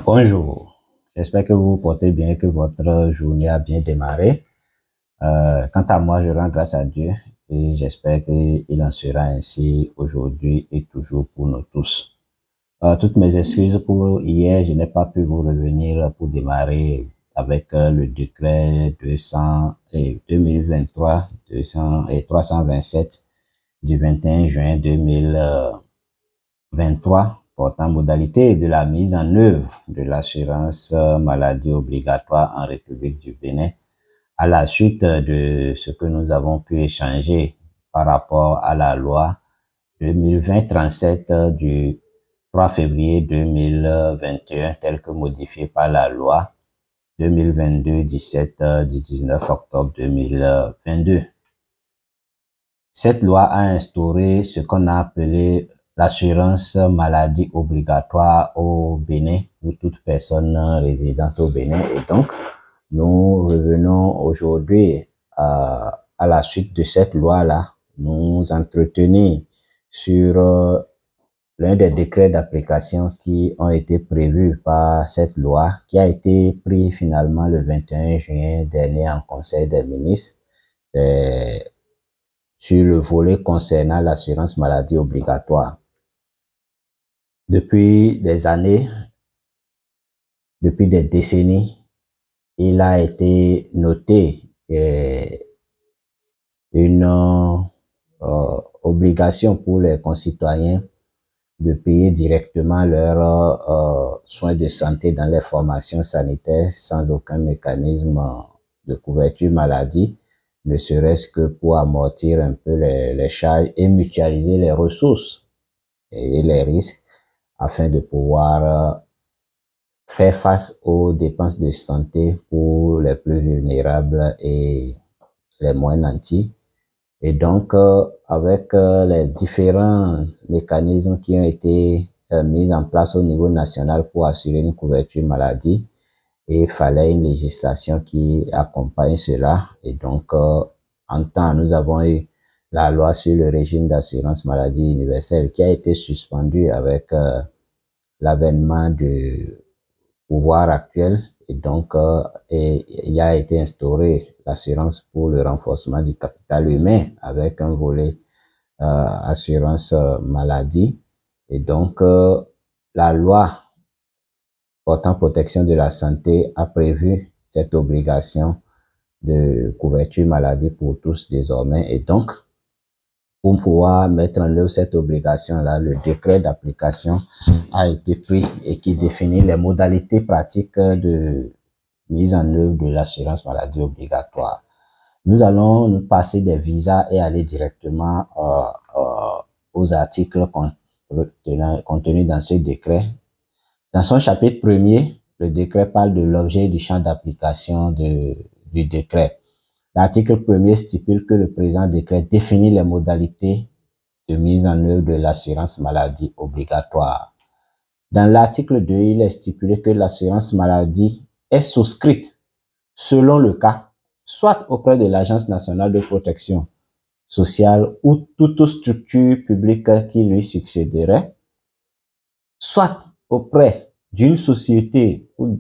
Bonjour, j'espère que vous vous portez bien et que votre journée a bien démarré. Quant à moi, je rends grâce à Dieu et j'espère qu'il en sera ainsi aujourd'hui et toujours pour nous tous. Toutes mes excuses pour hier, je n'ai pas pu vous revenir pour démarrer avec le décret 200 et 2023 200 et 327 du 21 juin 2023 portant modalité de la mise en œuvre de l'assurance maladie obligatoire en République du Bénin à la suite de ce que nous avons pu échanger par rapport à la loi 2020-37 du 3 février 2021 telle que modifiée par la loi 2022-17 du 19 octobre 2022. Cette loi a instauré ce qu'on a appelé l'assurance maladie obligatoire au Bénin pour toute personne résidente au Bénin. Et donc, nous revenons aujourd'hui à la suite de cette loi-là, nous entretenir sur l'un des décrets d'application qui ont été prévus par cette loi, qui a été pris finalement le 21 juin dernier en Conseil des ministres. C'est sur le volet concernant l'assurance maladie obligatoire. Depuis des années, depuis des décennies, il a été noté une obligation pour les concitoyens de payer directement leurs soins de santé dans les formations sanitaires sans aucun mécanisme de couverture maladie, ne serait-ce que pour amortir un peu les charges et mutualiser les ressources et les risques afin de pouvoir faire face aux dépenses de santé pour les plus vulnérables et les moins nantis. Et donc, avec les différents mécanismes qui ont été mis en place au niveau national pour assurer une couverture maladie, il fallait une législation qui accompagne cela. Et donc, en temps, nous avons eu la loi sur le régime d'assurance maladie universelle qui a été suspendue avec l'avènement du pouvoir actuel. Et donc, il a été instauré l'assurance pour le renforcement du capital humain avec un volet assurance maladie. Et donc, la loi portant protection de la santé a prévu cette obligation de couverture maladie pour tous désormais. Et donc, pour pouvoir mettre en œuvre cette obligation-là, le décret d'application a été pris et qui définit les modalités pratiques de mise en œuvre de l'assurance maladie obligatoire. Nous allons nous passer des visas et aller directement aux articles contenus dans ce décret. Dans son chapitre premier, le décret parle de l'objet et du champ d'application du décret. L'article premier stipule que le présent décret définit les modalités de mise en œuvre de l'assurance maladie obligatoire. Dans l'article 2, il est stipulé que l'assurance maladie est souscrite selon le cas, soit auprès de l'Agence nationale de protection sociale ou toute structure publique qui lui succéderait, soit auprès d'une société ou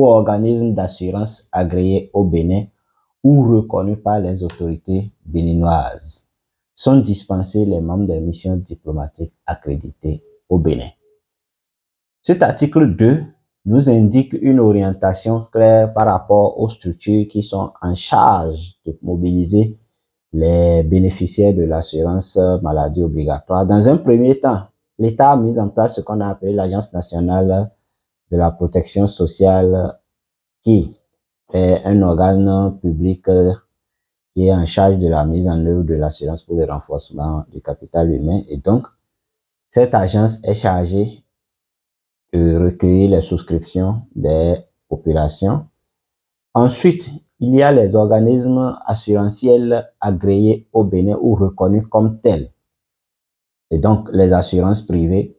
organisme d'assurance agréé au Bénin ou reconnu par les autorités béninoises. Sont dispensés les membres des missions diplomatiques accréditées au Bénin. Cet article 2 nous indique une orientation claire par rapport aux structures qui sont en charge de mobiliser les bénéficiaires de l'assurance maladie obligatoire. Dans un premier temps, l'État a mis en place ce qu'on a appelé l'Agence nationale de la protection sociale, qui est un organe public qui est en charge de la mise en œuvre de l'assurance pour le renforcement du capital humain. Et donc, cette agence est chargée de recueillir les souscriptions des populations. Ensuite, il y a les organismes assurantiels agréés au Bénin ou reconnus comme tels. Et donc, les assurances privées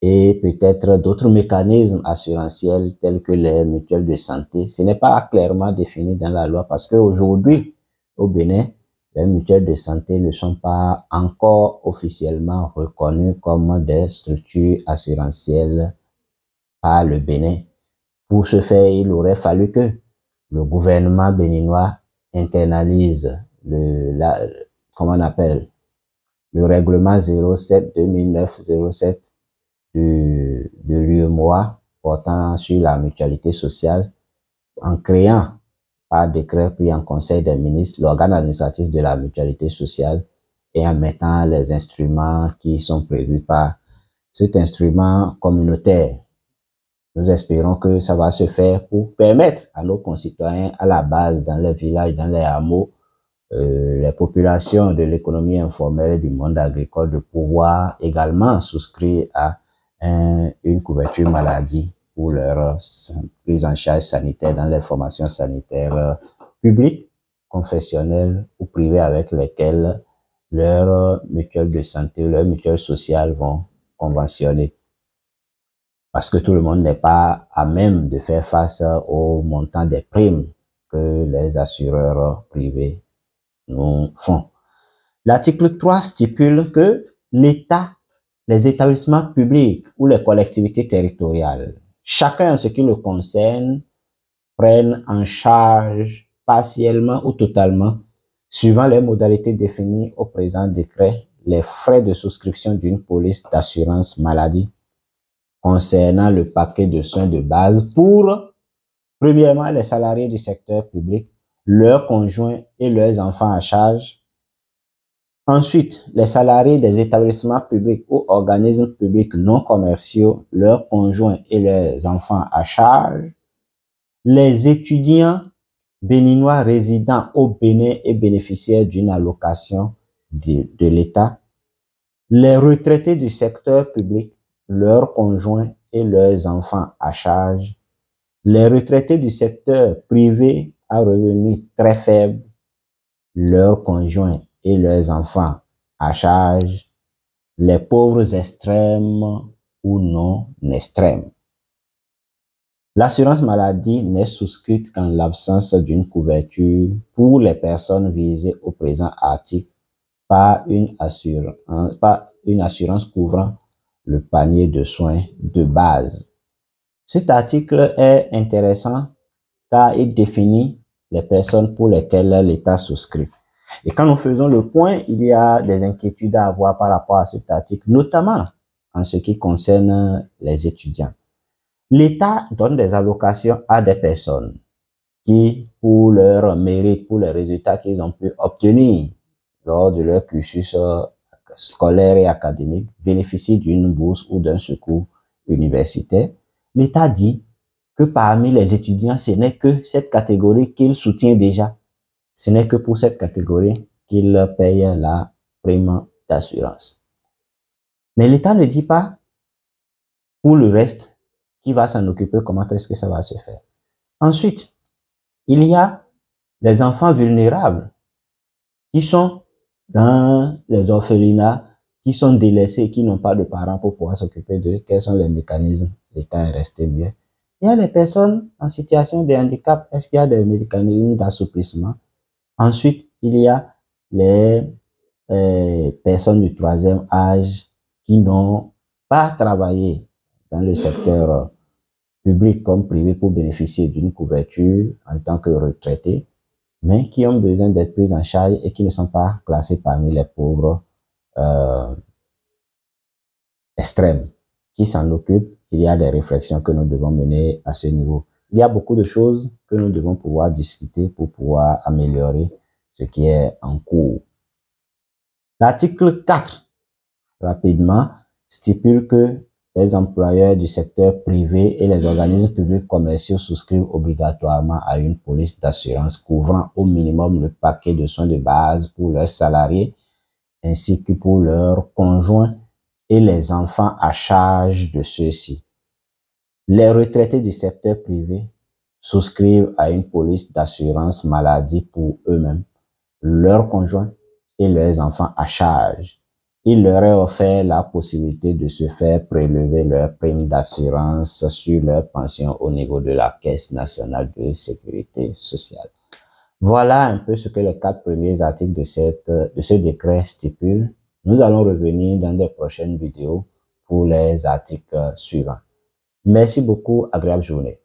et peut-être d'autres mécanismes assurantiels tels que les mutuelles de santé. Ce n'est pas clairement défini dans la loi parce qu'aujourd'hui, au Bénin, les mutuelles de santé ne sont pas encore officiellement reconnues comme des structures assurantielles par le Bénin. Pour ce faire, il aurait fallu que le gouvernement béninois internalise comment on appelle, le règlement 07-2009-07 de l'UEMOA portant sur la mutualité sociale en créant par décret pris en Conseil des ministres l'organe administratif de la mutualité sociale et en mettant les instruments qui sont prévus par cet instrument communautaire. Nous espérons que ça va se faire pour permettre à nos concitoyens à la base, dans les villages, dans les hameaux, les populations de l'économie informelle et du monde agricole de pouvoir également souscrire à une couverture maladie pour leur prise en charge sanitaire dans les formations sanitaires publiques, confessionnelles ou privées avec lesquelles leurs mutuelles de santé, leurs mutuelles sociales vont conventionner. Parce que tout le monde n'est pas à même de faire face au montant des primes que les assureurs privés nous font. L'article 3 stipule que l'État, les établissements publics ou les collectivités territoriales, chacun en ce qui le concerne, prennent en charge partiellement ou totalement, suivant les modalités définies au présent décret, les frais de souscription d'une police d'assurance maladie concernant le paquet de soins de base pour, premièrement, les salariés du secteur public, leurs conjoints et leurs enfants à charge. Ensuite, les salariés des établissements publics ou organismes publics non commerciaux, leurs conjoints et leurs enfants à charge. Les étudiants béninois résidant au Bénin et bénéficiaires d'une allocation de l'État. Les retraités du secteur public, leurs conjoints et leurs enfants à charge. Les retraités du secteur privé à revenus très faibles, leurs conjoints et leurs enfants à charge. Les pauvres extrêmes ou non extrêmes. L'assurance maladie n'est souscrite qu'en l'absence d'une couverture pour les personnes visées au présent article par une assurance couvrant le panier de soins de base. Cet article est intéressant car il définit les personnes pour lesquelles l'État souscrit. Et quand nous faisons le point, il y a des inquiétudes à avoir par rapport à cet article, notamment en ce qui concerne les étudiants. L'État donne des allocations à des personnes qui, pour leur mérite, pour les résultats qu'ils ont pu obtenir lors de leur cursus scolaire et académique, bénéficient d'une bourse ou d'un secours universitaire. L'État dit que parmi les étudiants, ce n'est que cette catégorie qu'il soutient déjà. Ce n'est que pour cette catégorie qu'il paye la prime d'assurance. Mais l'État ne dit pas pour le reste qui va s'en occuper, comment est-ce que ça va se faire. Ensuite, il y a les enfants vulnérables qui sont dans les orphelinats, qui sont délaissés, qui n'ont pas de parents pour pouvoir s'occuper d'eux. Quels sont les mécanismes? L'État est resté mieux. Il y a les personnes en situation de handicap. Est-ce qu'il y a des mécanismes d'assouplissement? Ensuite, il y a les personnes du troisième âge qui n'ont pas travaillé dans le secteur public comme privé pour bénéficier d'une couverture en tant que retraités, mais qui ont besoin d'être pris en charge et qui ne sont pas classés parmi les pauvres extrêmes. Qui s'en occupent? Il y a des réflexions que nous devons mener à ce niveau. Il y a beaucoup de choses que nous devons pouvoir discuter pour pouvoir améliorer ce qui est en cours. L'article 4, rapidement, stipule que les employeurs du secteur privé et les organismes publics commerciaux souscrivent obligatoirement à une police d'assurance couvrant au minimum le paquet de soins de base pour leurs salariés ainsi que pour leurs conjoints et les enfants à charge de ceux-ci. Les retraités du secteur privé souscrivent à une police d'assurance maladie pour eux-mêmes, leurs conjoints et leurs enfants à charge. Il leur est offert la possibilité de se faire prélever leur prime d'assurance sur leur pension au niveau de la Caisse nationale de sécurité sociale. Voilà un peu ce que les 4 premiers articles de ce décret stipulent. Nous allons revenir dans des prochaines vidéos pour les articles suivants. Merci beaucoup, agréable journée.